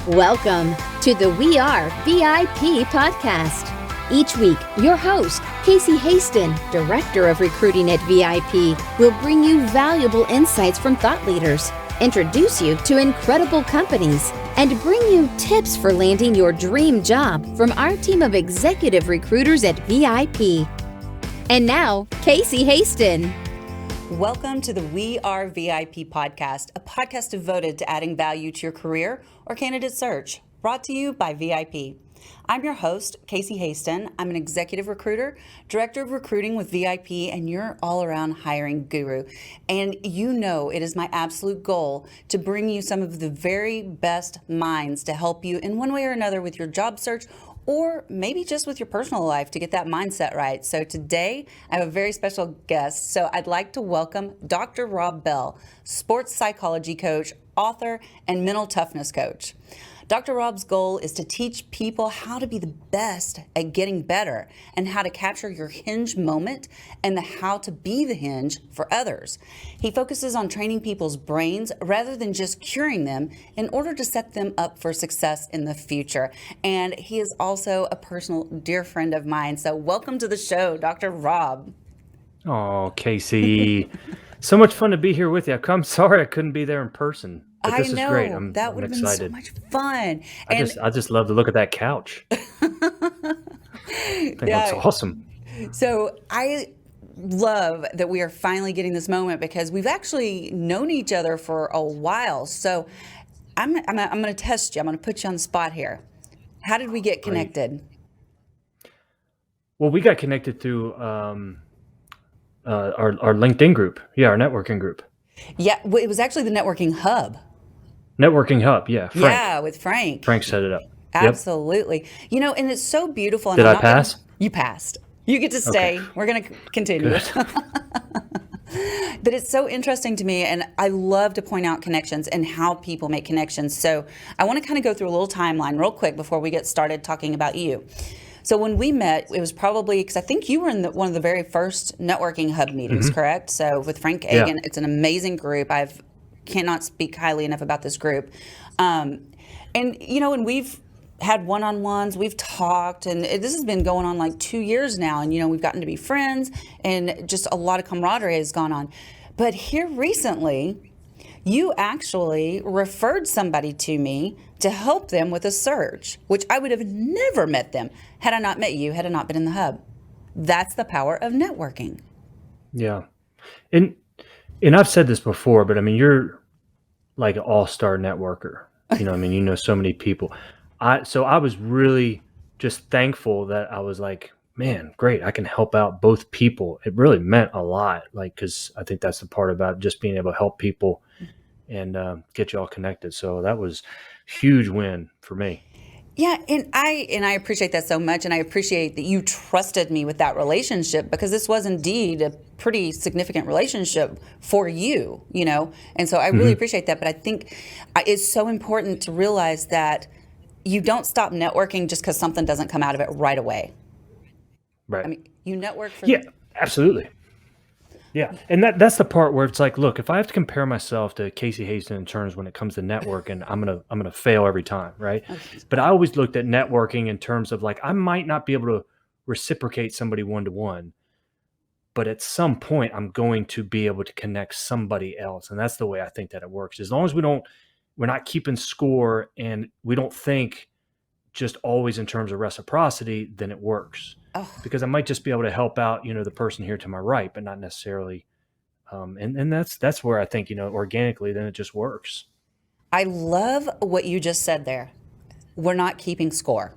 Welcome to the We Are VIP podcast. Each week, your host, Casey Hasten, Director of Recruiting at VIP, will bring you valuable insights from thought leaders, introduce you to incredible companies, and bring you tips for landing your dream job from our team of executive recruiters at VIP. And now, Casey Hasten. Welcome to the We Are VIP podcast, a podcast devoted to adding value to your career or candidate search, brought to you by VIP. I'm your host, Casey Hasten. I'm an executive recruiter, director of recruiting with VIP, and your all-around hiring guru. And you know it is my absolute goal to bring you some of the very best minds to help you in one way or another with your job search, or maybe just with your personal life to get that mindset right. So today, I have a very special guest. So I'd like to welcome Dr. Rob Bell, sports psychology coach, author, and mental toughness coach. Dr. Rob's goal is to teach people how to be the best at getting better and how to capture your hinge moment and the how to be the hinge for others. He focuses on training people's brains rather than just curing them in order to set them up for success in the future. And he is also a personal dear friend of mine. So welcome to the show, Dr. Rob. Oh, Casey. So much fun to be here with you. I'm sorry I couldn't be there in person. But this is great. That would have been so much fun. I just love to look at that couch. I think that's awesome. So I love that we are finally getting this moment because we've actually known each other for a while. So I'm going to test you. I'm going to put you on the spot here. How did we get connected? Well, we got connected through our LinkedIn group. Yeah, our networking group. Yeah, well, it was actually the networking hub. Networking hub, yeah. Frank. Yeah, with Frank. Frank set it up. Absolutely. Yep. You know, and it's so beautiful. And Did I pass? You passed. You get to stay. Okay. We're going to continue. But it's so interesting to me, and I love to point out connections and how people make connections. So I want to kind of go through a little timeline real quick before we get started talking about you. So when we met, it was probably, because I think you were in one of the very first networking hub meetings, correct? So with Frank Agan, It's an amazing group. Cannot speak highly enough about this group. And we've had one-on-ones, we've talked, and this has been going on like 2 years now. And, we've gotten to be friends, and just a lot of camaraderie has gone on. But here recently, you actually referred somebody to me to help them with a search, which I would have never met them had I not met you, had I not been in the hub. That's the power of networking. Yeah. And I've said this before, but I mean, you're like an all-star networker. You know so many people. So I was really just thankful that I was like, man, great, I can help out both people. It really meant a lot, because I think that's the part about just being able to help people and get you all connected. So that was a huge win for me. Yeah, and I appreciate that so much, and I appreciate that you trusted me with that relationship, because this was indeed a pretty significant relationship for you, and so I really appreciate that. But I think it's so important to realize that you don't stop networking just because something doesn't come out of it right away. Right. I mean, you network for absolutely. Yeah, and that's the part where it's like, look, if I have to compare myself to Casey Hasten in terms when it comes to networking, I'm gonna fail every time, right? Okay. But I always looked at networking in terms of like, I might not be able to reciprocate somebody one-to-one, but at some point I'm going to be able to connect somebody else, and that's the way I think that it works. As long as we're not keeping score and we don't think just always in terms of reciprocity, then it works. Because I might just be able to help out, the person here to my right, but not necessarily. And that's where I think, organically, then it just works. I love what you just said there. We're not keeping score.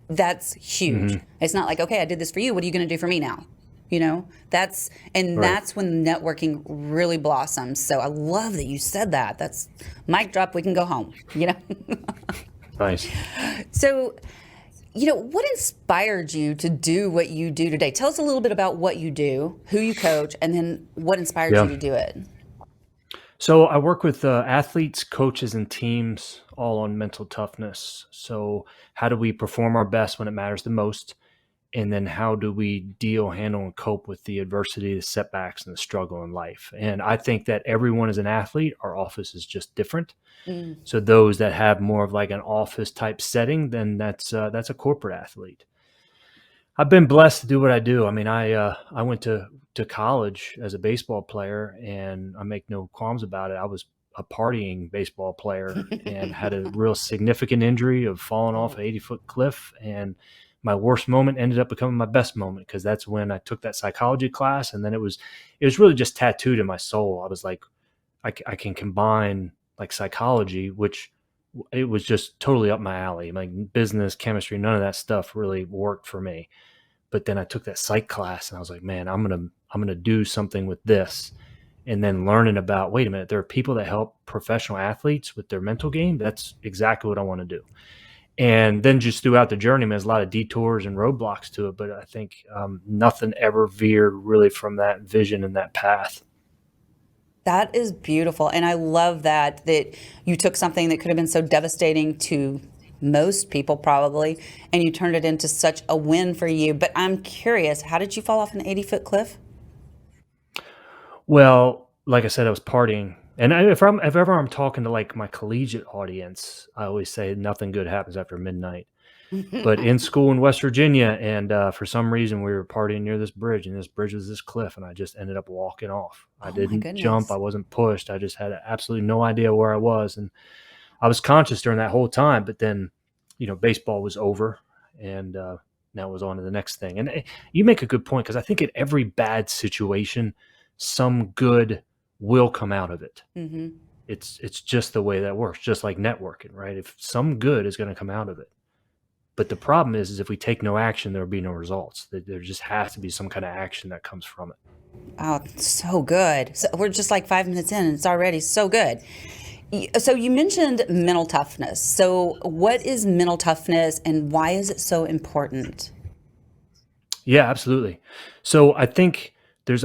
That's huge. It's not like, okay, I did this for you. What are you going to do for me now? That's when networking really blossoms. So I love that you said that. That's mic drop. We can go home, Nice. So, what inspired you to do what you do today? Tell us a little bit about what you do, who you coach, and then what inspired you to do it. So I work with athletes, coaches, and teams all on mental toughness. So how do we perform our best when it matters the most? And then how do we deal, handle, and cope with the adversity, the setbacks, and the struggle in life? And I think that everyone is an athlete. Our office is just different. So those that have more of like an office type setting, then that's a corporate athlete. I've been blessed to do what I do. I mean, I went to college as a baseball player, and I make no qualms about it. I was a partying baseball player and had a real significant injury of falling off an 80-foot cliff. And my worst moment ended up becoming my best moment, because that's when I took that psychology class. And then it was really just tattooed in my soul. I was like, I can combine like psychology, which it was just totally up my alley. Like business, chemistry, none of that stuff really worked for me. But then I took that psych class and I was like, man, I'm going to do something with this. And then learning about, wait a minute, there are people that help professional athletes with their mental game. That's exactly what I want to do. And then just throughout the journey, there's a lot of detours and roadblocks to it. But I think nothing ever veered really from that vision and that path. That is beautiful. And I love that you took something that could have been so devastating to most people probably, and you turned it into such a win for you. But I'm curious, how did you fall off an 80-foot cliff? Well, like I said, I was partying. And if ever I'm talking to like my collegiate audience, I always say nothing good happens after midnight. But in school in West Virginia, and for some reason we were partying near this bridge, and this bridge was this cliff, and I just ended up walking off. I didn't jump. I wasn't pushed. I just had absolutely no idea where I was. And I was conscious during that whole time, but then, baseball was over, and now it was on to the next thing. And you make a good point, because I think in every bad situation, some good will come out of it. Mm-hmm. It's just the way that works, just like networking, right? If some good is going to come out of it. But the problem is if we take no action, there will be no results. There just has to be some kind of action that comes from it. Oh, so good. So we're just like 5 minutes in, and it's already so good. So you mentioned mental toughness. So what is mental toughness, and why is it so important? Yeah, absolutely. So I think there's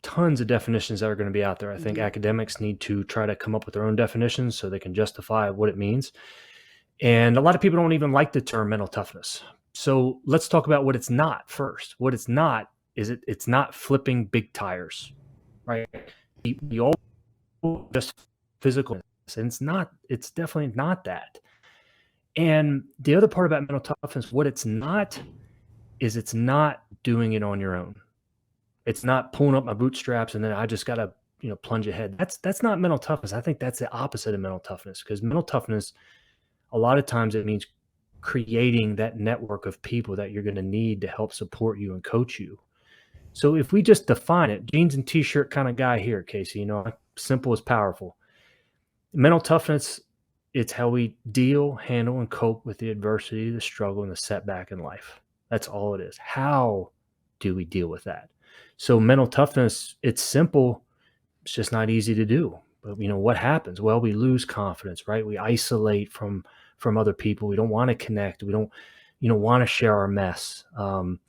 tons of definitions that are going to be out there. I think academics need to try to come up with their own definitions so they can justify what it means. And a lot of people don't even like the term mental toughness. So let's talk about what it's not first. What it's not is it's not flipping big tires, right? We all just physical, and it's definitely not that. And the other part about mental toughness, what it's not is it's not doing it on your own. It's not pulling up my bootstraps and then I just got to, plunge ahead. That's not mental toughness. I think that's the opposite of mental toughness, because mental toughness, a lot of times it means creating that network of people that you're going to need to help support you and coach you. So if we just define it, jeans and t-shirt kind of guy here, Casey, simple is powerful. Mental toughness, it's how we deal, handle, and cope with the adversity, the struggle, and the setback in life. That's all it is. How do we deal with that? So mental toughness, it's simple. It's just not easy to do. But what happens? Well, we lose confidence, right? We isolate from other people. We don't want to connect. We don't, want to share our mess. And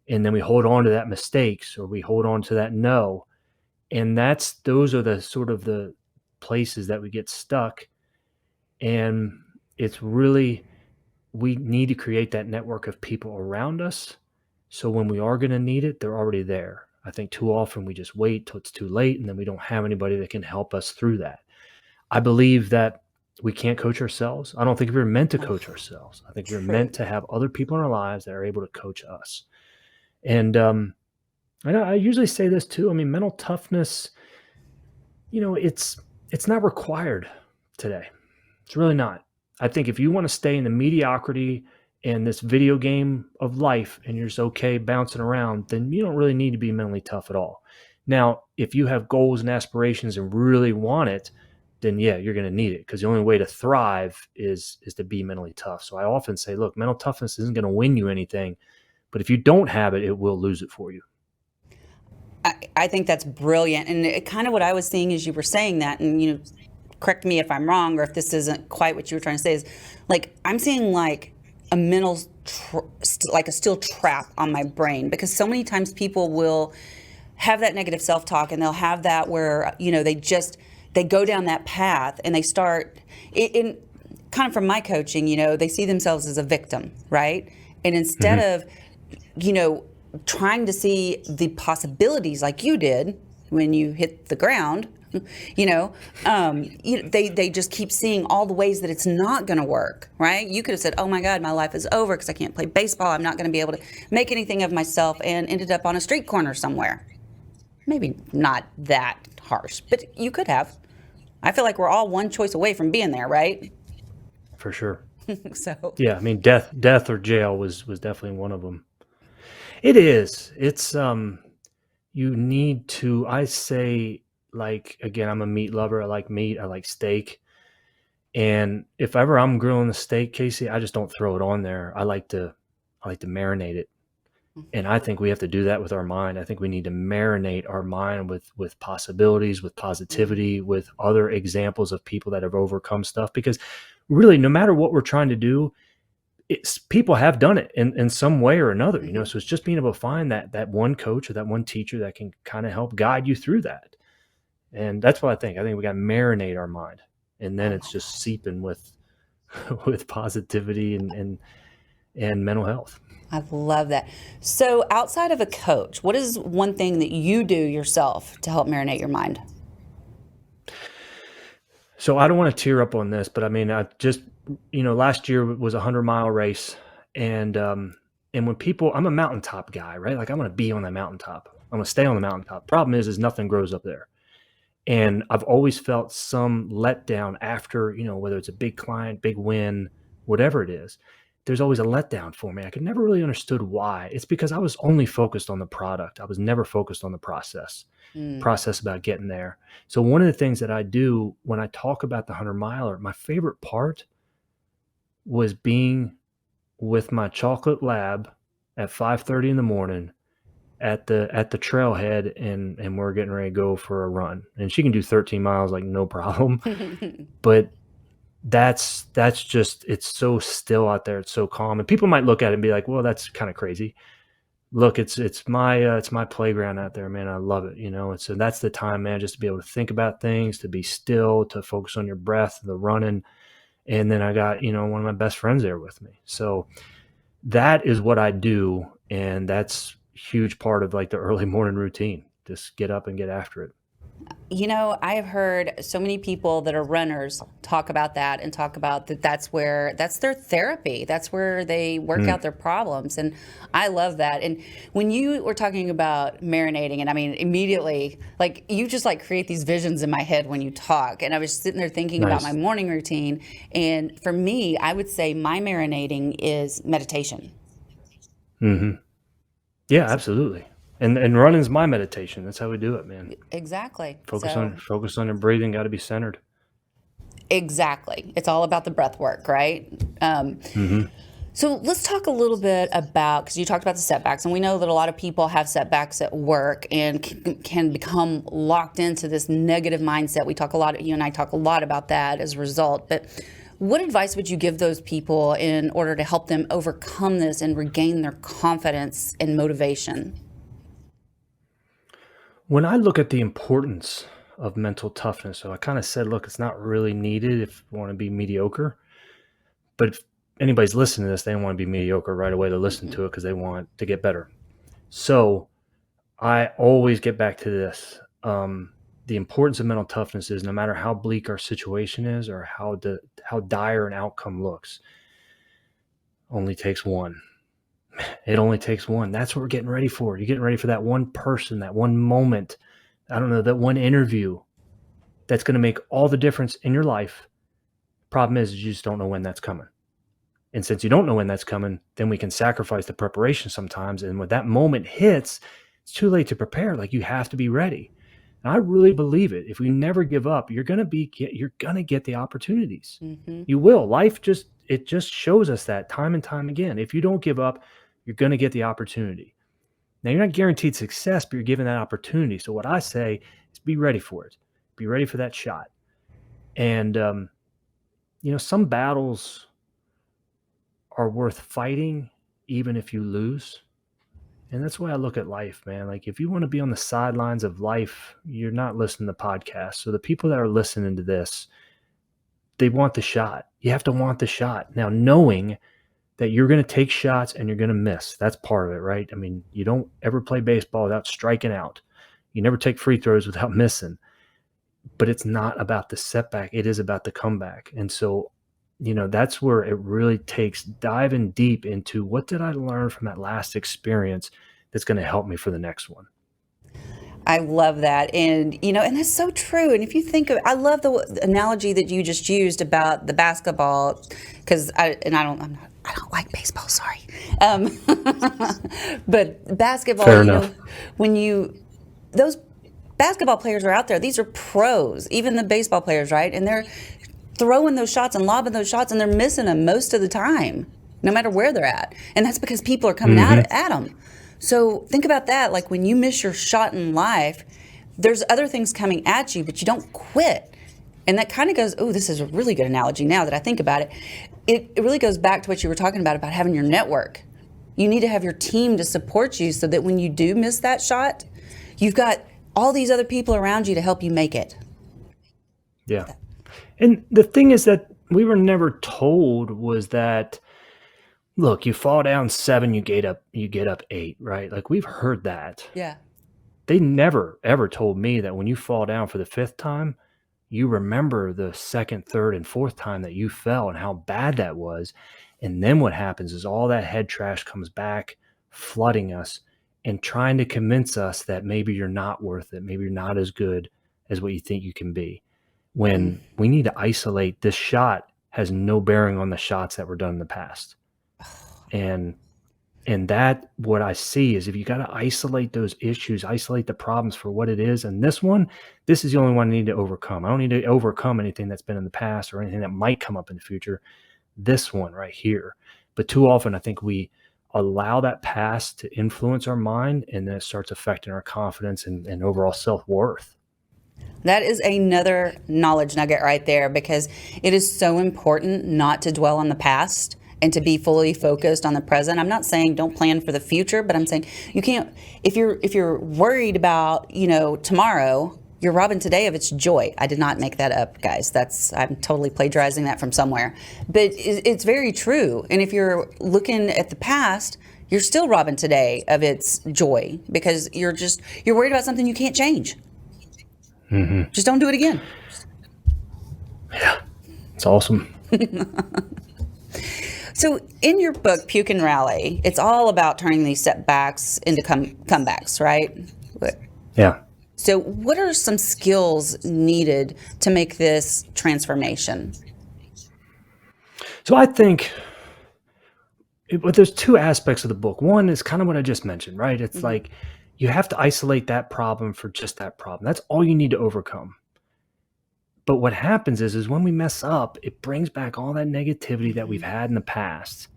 then we hold on to that mistakes, or we hold on to that no. And those are the sort of the places that we get stuck. And it's really, we need to create that network of people around us. So when we are going to need it, they're already there. I think too often we just wait till it's too late, and then we don't have anybody that can help us through that. I believe that we can't coach ourselves. I don't think we're meant to coach ourselves. I think we're meant to have other people in our lives that are able to coach us. And I usually say this too. I mean, mental toughness, it's not required today. It's really not. I think if you want to stay in the mediocrity and this video game of life and you're just okay bouncing around, then you don't really need to be mentally tough at all. Now, if you have goals and aspirations and really want it, then yeah, you're going to need it, because the only way to thrive is to be mentally tough. So I often say, look, mental toughness isn't going to win you anything, but if you don't have it, it will lose it for you. I think that's brilliant. And kind of what I was seeing as you were saying that, and correct me if I'm wrong, or if this isn't quite what you were trying to say, is like I'm seeing like a mental, like a steel trap on my brain, because so many times people will have that negative self-talk, and they'll have that where, they go down that path and they start in kind of from my coaching, they see themselves as a victim, right? And instead of trying to see the possibilities like you did when you hit the ground. They just keep seeing all the ways that it's not going to work, right? You could have said, oh my God, my life is over because I can't play baseball. I'm not going to be able to make anything of myself, and ended up on a street corner somewhere. Maybe not that harsh, but you could have. I feel like we're all one choice away from being there, right? For sure. So Yeah, I mean, death or jail was definitely one of them. It is. It's you need to. I say, like, again, I'm a meat lover. I like meat. I like steak. And if ever I'm grilling a steak, Casey, I just don't throw it on there. I like to marinate it. And I think we have to do that with our mind. I think we need to marinate our mind with possibilities, with positivity, with other examples of people that have overcome stuff. Because really, no matter what we're trying to do, people have done it in some way or another, so it's just being able to find that one coach or that one teacher that can kind of help guide you through that. And that's what I think we got to marinate our mind, and then it's just seeping with positivity and mental health. I love that. So outside of a coach, what is one thing that you do yourself to help marinate your mind? So I don't want to tear up on this, but I mean, I just, last year was a 100-mile race. And when people, I'm a mountaintop guy, right? Like, I want to be on the mountaintop. I'm going to stay on the mountaintop. Problem is nothing grows up there. And I've always felt some letdown after, whether it's a big client, big win, whatever it is, there's always a letdown for me. I could never really understood why. It's because I was only focused on the product. I was never focused on the process about getting there. So one of the things that I do when I talk about the 100-miler, my favorite part was being with my chocolate lab at 5:30 in the morning at the trailhead, and we're getting ready to go for a run. And she can do 13 miles like no problem. But that's just, it's so still out there. It's so calm. And people might look at it and be like, well, that's kind of crazy. Look, it's my playground out there, man. I love it. And so that's the time, man, just to be able to think about things, to be still, to focus on your breath, the running. And then I got, one of my best friends there with me. So that is what I do. And that's a huge part of like the early morning routine. Just get up and get after it. I have heard so many people that are runners talk about that, and talk about that's their therapy. That's where they work out their problems. And I love that. And when you were talking about marinating, and I mean, immediately, like, you just like create these visions in my head when you talk. And I was sitting there thinking about my morning routine. And for me, I would say my marinating is meditation. Mm-hmm. Yeah, absolutely. And running's my meditation. That's how we do it, man. Exactly. Focus on your breathing. Got to be centered. Exactly. It's all about the breath work, right? So let's talk a little bit about, because you talked about the setbacks, and we know that a lot of people have setbacks at work and can become locked into this negative mindset. You and I talk a lot about that as a result. But what advice would you give those people in order to help them overcome this and regain their confidence and motivation? When I look at the importance of mental toughness, so I kind of said, look, it's not really needed if you want to be mediocre. But if anybody's listening to this, they don't want to be mediocre right away. They listen to it because they want to get better. So I always get back to this. The importance of mental toughness is, no matter how bleak our situation is or how dire an outcome looks, only takes one. It only takes one. That's what we're getting ready for. You're getting ready for that one person, that one moment, I don't know, that one interview that's going to make all the difference in your life. Problem is you just don't know when that's coming. And since you don't know when that's coming, then we can sacrifice the preparation sometimes. And when that moment hits, it's too late to prepare. Like, you have to be ready. And I really believe it. If we never give up, you're going to get the opportunities. Mm-hmm. You will. Life just shows us that time and time again. If you don't give up, you're going to get the opportunity. Now, you're not guaranteed success, but you're given that opportunity. So what I say is be ready for it. Be ready for that shot. And, some battles are worth fighting, even if you lose. And that's the way I look at life, man. Like, if you want to be on the sidelines of life, you're not listening to podcasts. So the people that are listening to this, they want the shot. You have to want the shot. Now, knowing that you're going to take shots and you're going to miss. That's part of it, right? I mean, you don't ever play baseball without striking out. You never take free throws without missing. But it's not about the setback. It is about the comeback. And so, that's where it really takes diving deep into what did I learn from that last experience that's going to help me for the next one. I love that. And, and that's so true. And if you think of, I love the analogy that you just used about the basketball, because I don't like baseball, sorry. But basketball, Fair enough. when those basketball players are out there, these are pros, even the baseball players, right? And they're throwing those shots and lobbing those shots and they're missing them most of the time, no matter where they're at. And that's because people are coming out at them. So think about that. Like when you miss your shot in life, there's other things coming at you, but you don't quit. And that kind of goes, oh, this is a really good analogy now that I think about it. It really goes back to what you were talking about having your network. You need to have your team to support you so that when you do miss that shot, you've got all these other people around you to help you make it. Yeah. And the thing is that we were never told was that, look, you fall down 7, you get up 8, right? Like we've heard that. Yeah. They never, ever told me that when you fall down for the 5th time, you remember the 2nd, 3rd, and 4th time that you fell and how bad that was. And then what happens is all that head trash comes back, flooding us and trying to convince us that maybe you're not worth it. Maybe you're not as good as what you think you can be. When we need to isolate, this shot has no bearing on the shots that were done in the past. And that, what I see is if you got to isolate those issues, isolate the problems for what it is. And this is the only one I need to overcome. I don't need to overcome anything that's been in the past or anything that might come up in the future. This one right here. But too often I think we allow that past to influence our mind, and then it starts affecting our confidence and overall self-worth. That is another knowledge nugget right there, because it is so important not to dwell on the past and to be fully focused on the present. I'm not saying don't plan for the future, but I'm saying you can't, if you're worried about, tomorrow, you're robbing today of its joy. I did not make that up, guys. I'm totally plagiarizing that from somewhere. But it's very true. And if you're looking at the past, you're still robbing today of its joy, because you're worried about something you can't change. Mm-hmm. Just don't do it again. Yeah, it's awesome. So in your book, Puke and Rally, it's all about turning these setbacks into comebacks, right? Yeah. So what are some skills needed to make this transformation? So I think but there's 2 aspects of the book. One is kind of what I just mentioned, right? It's like you have to isolate that problem for just that problem. That's all you need to overcome. But what happens is when we mess up, it brings back all that negativity that we've had in the past.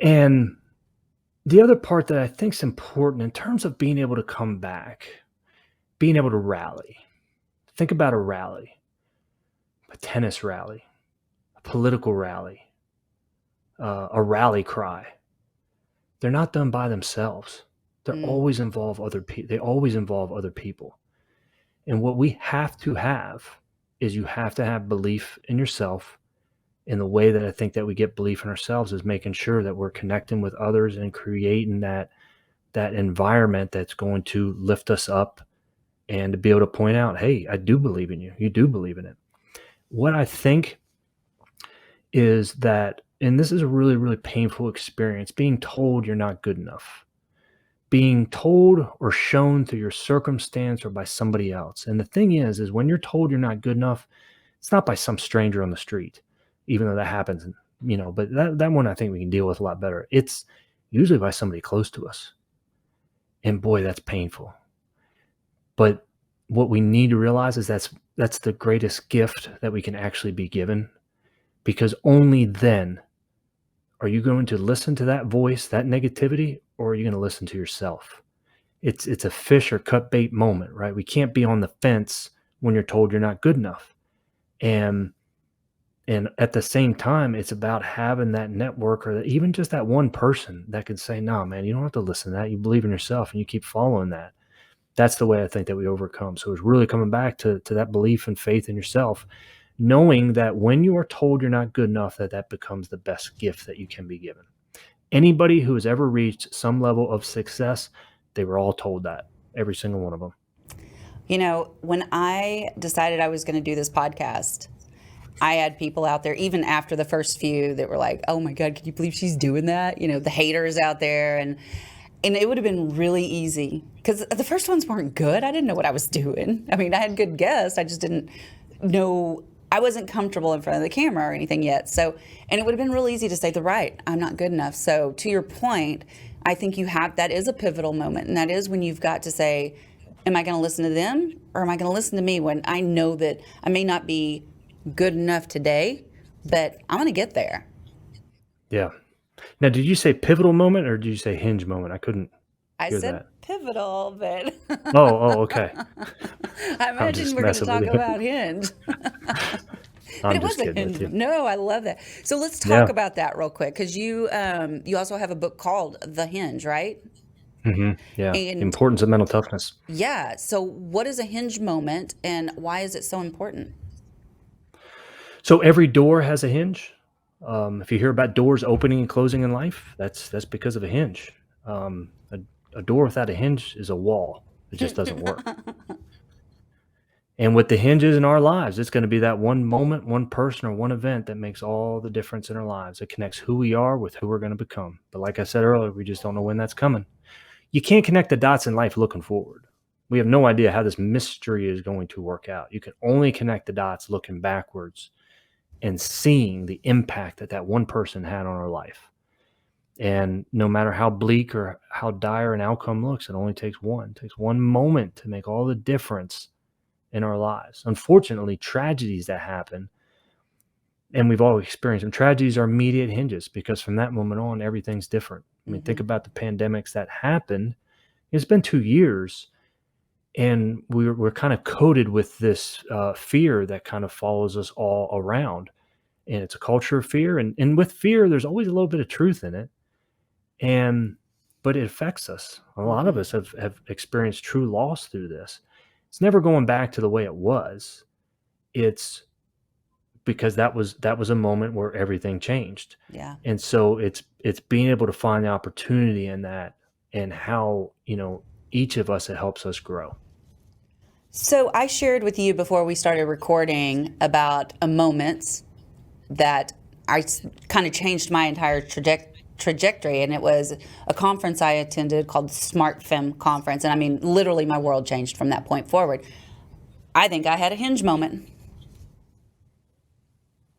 And the other part that I think is important in terms of being able to come back, being able to rally. Think about a rally, a tennis rally, a political rally, a rally cry. They're not done by themselves. They always involve other people. They always involve other people. And what we have to have is you have to have belief in yourself. And the way that I think that we get belief in ourselves is making sure that we're connecting with others and creating that environment that's going to lift us up and to be able to point out, hey, I do believe in you. You do believe in it. What I think is that, and this is a really, really painful experience, being told you're not good enough, being told or shown through your circumstance or by somebody else. And the thing is when you're told you're not good enough, it's not by some stranger on the street, even though that happens, but that one I think we can deal with a lot better. It's usually by somebody close to us. And boy, that's painful. But what we need to realize is that's the greatest gift that we can actually be given, because only then are you going to listen to that voice, that negativity, or are you going to listen to yourself? It's a fish or cut bait moment, right? We can't be on the fence when you're told you're not good enough. And at the same time, it's about having that network, or even just that one person that can say, no, man, you don't have to listen to that. You believe in yourself and you keep following that. That's the way I think that we overcome. So it's really coming back to that belief and faith in yourself. knowing that when you are told you're not good enough, that becomes the best gift that you can be given. Anybody who has ever reached some level of success, they were all told that, every single one of them. When I decided I was going to do this podcast, I had people out there, even after the first few, that were like, oh my God, can you believe she's doing that? The haters out there. And it would have been really easy because the first ones weren't good. I didn't know what I was doing. I mean, I had good guests. I just didn't know. I wasn't comfortable in front of the camera or anything yet. So, and it would have been real easy to say I'm not good enough. So to your point, I think that is a pivotal moment. And that is when you've got to say, am I going to listen to them or am I going to listen to me when I know that I may not be good enough today, but I'm going to get there. Yeah. Now, did you say pivotal moment or did you say hinge moment? I couldn't hear said that. Pivotal, but okay. I imagine we're going to talk about hinge. I'm just kidding with you. No, I love that. So let's talk about that real quick because you also have a book called The Hinge, right? Mm-hmm. Yeah. And importance of mental toughness. Yeah. So what is a hinge moment and why is it so important? So every door has a hinge. If you hear about doors opening and closing in life, that's because of a hinge. A door without a hinge is a wall. It just doesn't work. And with the hinges in our lives, it's going to be that one moment, one person, or one event that makes all the difference in our lives. It connects who we are with who we're going to become. But like I said earlier, we just don't know when that's coming. You can't connect the dots in life looking forward. We have no idea how this mystery is going to work out. You can only connect the dots looking backwards and seeing the impact that one person had on our life. And no matter how bleak or how dire an outcome looks, it only takes one. It takes one moment to make all the difference in our lives. Unfortunately, tragedies that happen, and we've all experienced them, tragedies are immediate hinges because from that moment on, everything's different. I mean, think about the pandemics that happened. It's been 2 years, and we're kind of coated with this fear that kind of follows us all around. And it's a culture of fear. And with fear, there's always a little bit of truth in it. But it affects us. A lot of us have experienced true loss through this. It's never going back to the way it was. It's because that was a moment where everything changed. Yeah. And so it's being able to find the opportunity in that and how, each of us, it helps us grow. So I shared with you before we started recording about a moment that I kind of changed my entire trajectory, and it was a conference I attended called the Smart Femme Conference, and I mean literally my world changed from that point forward. I think I had a hinge moment.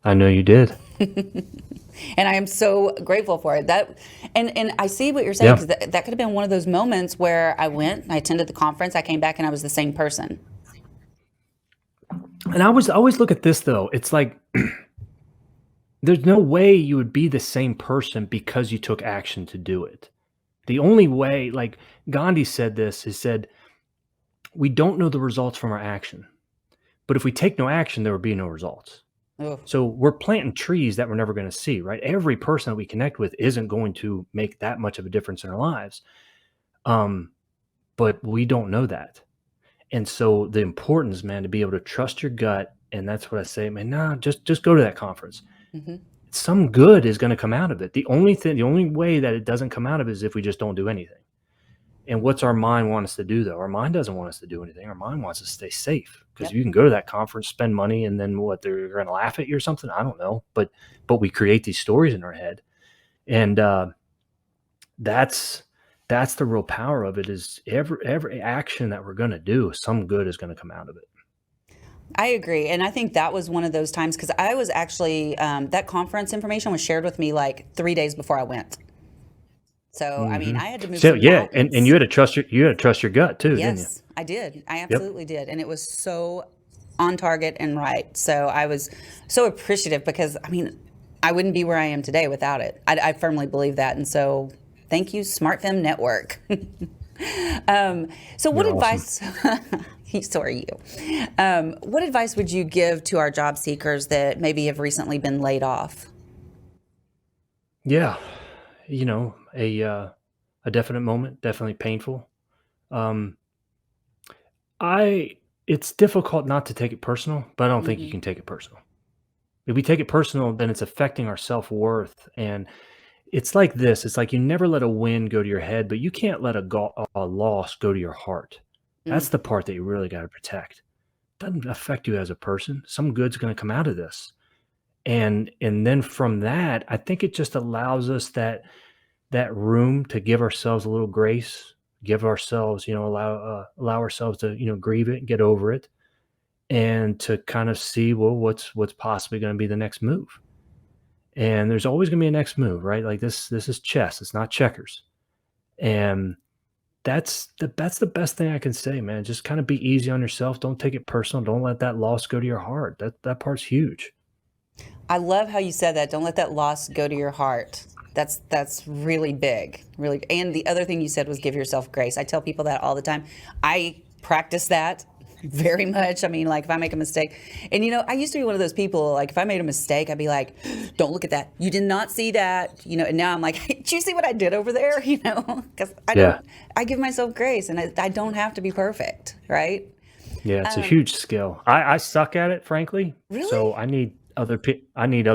I know you did. And I am so grateful for it. And I see what you're saying, because that could have been one of those moments where I attended the conference, I came back, and I was the same person. And I always look at this, though. It's like there's no way you would be the same person because you took action to do it. The only way, like Gandhi said this, he said, we don't know the results from our action. But if we take no action, there will be no results. Ugh. So we're planting trees that we're never going to see, right? Every person that we connect with isn't going to make that much of a difference in our lives. But we don't know that. And so the importance, man, to be able to trust your gut. And that's what I say, man, just go to that conference. Mm-hmm. Some good is going to come out of it. The only way that it doesn't come out of it is if we just don't do anything. And what's our mind want us to do, though? Our mind doesn't want us to do anything. Our mind wants us to stay safe, because you can go to that conference, spend money, and then they're going to laugh at you or something. I don't know. But we create these stories in our head. And that's the real power of it, is every action that we're going to do, some good is going to come out of it. I agree. And I think that was one of those times, because I was actually, that conference information was shared with me like 3 days before I went. So, I mean, I had to move some mountains. And you had to trust your gut too, didn't you? Yes, I did. I absolutely did. And it was so on target and right. So I was so appreciative, because, I mean, I wouldn't be where I am today without it. I firmly believe that. And so thank you, Smart Femme Network. So what advice, so are you, what advice would you give to our job seekers that maybe have recently been laid off? Yeah. A definite moment, definitely painful. It's difficult not to take it personal, but I don't think you can take it personal. If we take it personal, then it's affecting our self-worth. And it's like this. It's like you never let a win go to your head, but you can't let a loss go to your heart. That's the part that you really got to protect. It doesn't affect you as a person. Some good's going to come out of this. And then from that, I think it just allows us that room to give ourselves a little grace, give ourselves, allow ourselves to, grieve it, get over it, and to kind of see, well, what's possibly going to be the next move. And there's always going to be a next move, right? Like this is chess. It's not checkers. And that's the best thing I can say, man. Just kind of be easy on yourself. Don't take it personal. Don't let that loss go to your heart. That part's huge. I love how you said that. Don't let that loss go to your heart. That's really big, really. And the other thing you said was give yourself grace. I tell people that all the time. I practice that very much. I mean, like if I make a mistake, and I used to be one of those people, like if I made a mistake, I'd be like, don't look at that. You did not see that, and now I'm like, hey, did you see what I did over there? Because I give myself grace, and I don't have to be perfect, right? Yeah, it's a huge skill. I suck at it, frankly. Really? So I need other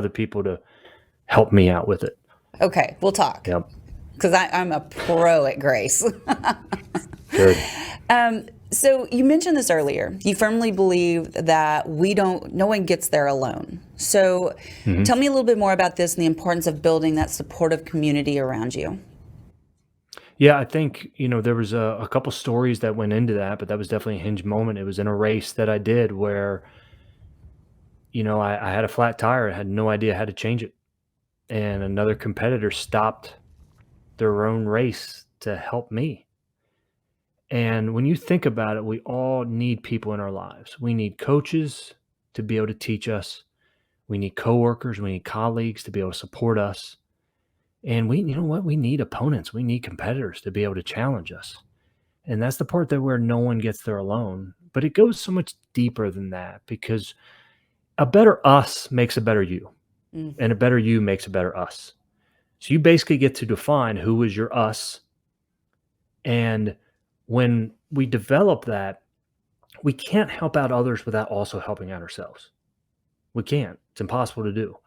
people to help me out with it. Okay, we'll talk. Yep. Because I'm a pro at grace. Good. So you mentioned this earlier. You firmly believe that no one gets there alone. So tell me a little bit more about this and the importance of building that supportive community around you. Yeah, I think, there was a couple stories that went into that, but that was definitely a hinge moment. It was in a race that I did where, I had a flat tire. I had no idea how to change it. And another competitor stopped their own race to help me. And when you think about it, we all need people in our lives. We need coaches to be able to teach us. We need coworkers. We need colleagues to be able to support us. And we need opponents. We need competitors to be able to challenge us. And that's the part where no one gets there alone. But it goes so much deeper than that, because a better us makes a better you. And a better you makes a better us. So you basically get to define who is your us. And when we develop that, we can't help out others without also helping out ourselves. We can't. It's impossible to do.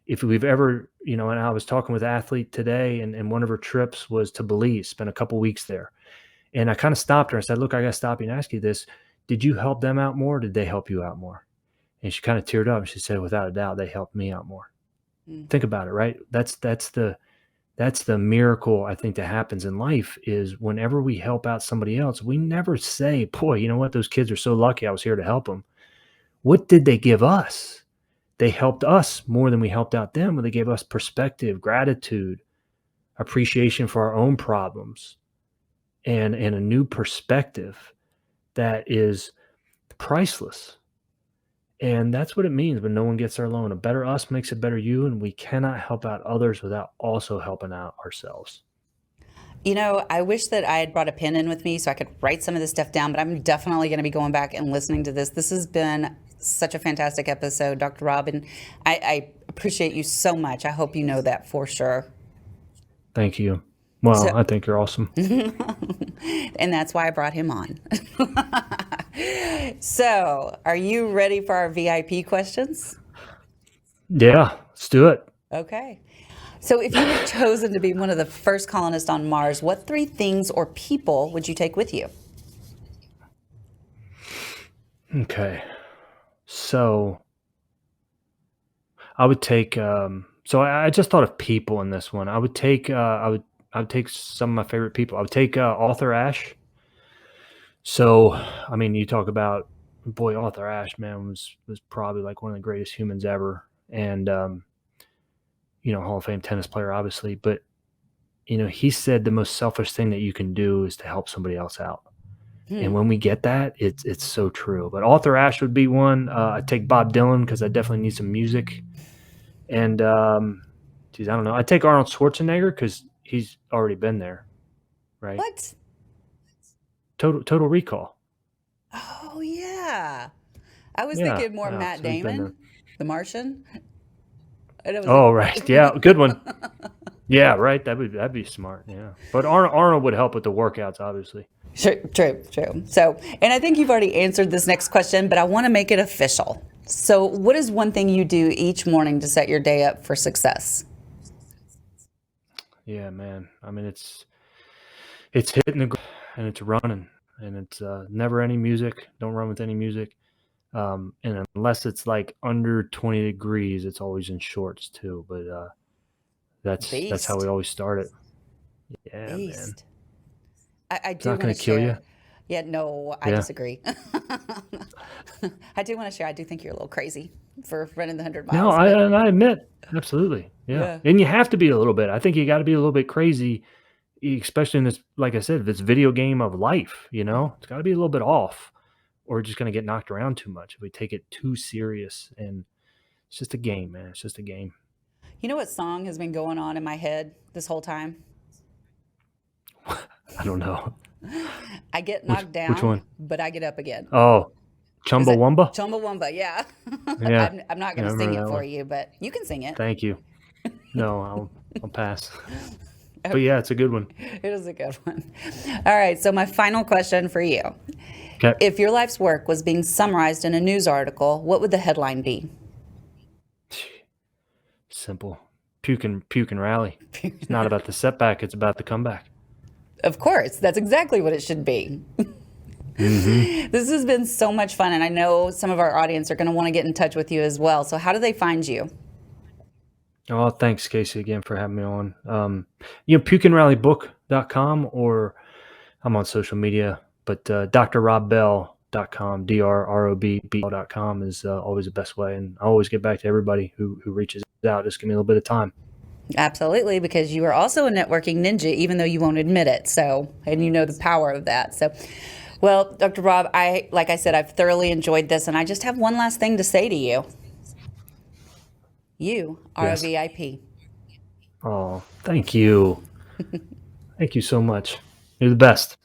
If we've ever, and I was talking with an athlete today, and one of her trips was to Belize, spent a couple weeks there. And I kind of stopped her and said, look, I got to stop you and ask you this. Did you help them out more? Or did they help you out more? And she kind of teared up and she said, without a doubt, they helped me out more. Think about it, right? That's the miracle, I think, that happens in life, is whenever we help out somebody else, we never say, boy, you know what? Those kids are so lucky I was here to help them. What did they give us? They helped us more than we helped out them. They gave us perspective, gratitude, appreciation for our own problems, and a new perspective that is priceless. And that's what it means when no one gets there alone. A better us makes a better you, and we cannot help out others without also helping out ourselves. I wish that I had brought a pen in with me so I could write some of this stuff down, but I'm definitely going to be going back and listening to this. This has been such a fantastic episode, Dr. Rob, and I appreciate you so much. I hope you know that for sure. Thank you. Well, I think you're awesome. And that's why I brought him on. So, are you ready for our VIP questions? Yeah, let's do it. Okay. So, if you were chosen to be one of the first colonists on Mars, what 3 things or people would you take with you? Okay. So, I would take, so I just thought of people in this one. I would take, I would take some of my favorite people. I would take Arthur Ashe. So, I mean, you talk about, boy, Arthur Ashe, man, was probably like one of the greatest humans ever. And, Hall of Fame tennis player, obviously. But, he said the most selfish thing that you can do is to help somebody else out. And when we get that, it's so true. But Arthur Ashe would be one. I'd take Bob Dylan because I definitely need some music. And, I don't know. I'd take Arnold Schwarzenegger because he's already been there, right? What? Total Recall. Oh, yeah. I was thinking more Matt Damon, The Martian. Right. Yeah, good one. Yeah, right. That'd be smart. Yeah, but Arnold would help with the workouts, obviously. True. So, and I think you've already answered this next question, but I want to make it official. So what is one thing you do each morning to set your day up for success? Yeah, man. I mean, it's hitting the ground and it's running, and it's never any music. Don't run with any music. And unless it's like under 20 degrees, it's always in shorts too. But that's how we Beast. always start it. Yeah, man. Beast. I It's do not want going to to kill you. share. Yeah, no, I Yeah. disagree. I do want to share. I do think you're a little crazy for running the 100 No, miles, but I admit, absolutely. Yeah. yeah. And you have to be a little bit. I think you got to be a little bit crazy, especially in this, like I said, this video game of life, it's got to be a little bit off, or we're just going to get knocked around too much if we take it too serious. And it's just a game, man. It's just a game. You know what song has been going on in my head this whole time? I don't know. I get Which knocked down, one? but I get up again. Oh, Is it Chumbawamba? Chumbawamba? Yeah. Yeah. I'm not Yeah, going I to sing remember it that for one. you, but you can sing it. Thank you. No, I'll pass. But yeah, it's a good one. It is a good one. All right. So my final question for you. Okay. If your life's work was being summarized in a news article, what would the headline be? Simple. Puke and rally. It's not about the setback, it's about the comeback. Of course, that's exactly what it should be. This has been so much fun, and I know some of our audience are going to want to get in touch with you as well. So how do they find you? Oh, thanks, Casey, again for having me on. pukeandrallybook.com, or I'm on social media, but drrobbell.com, drrobb.com is always the best way. And I always get back to everybody who reaches out. Just give me a little bit of time. Absolutely, because you are also a networking ninja, even though you won't admit it. So, and you know the power of that. So, well, Dr. Robb, like I said, I've thoroughly enjoyed this, and I just have one last thing to say to you. You are Yes. a VIP. Oh, thank you. Thank you so much. You're the best.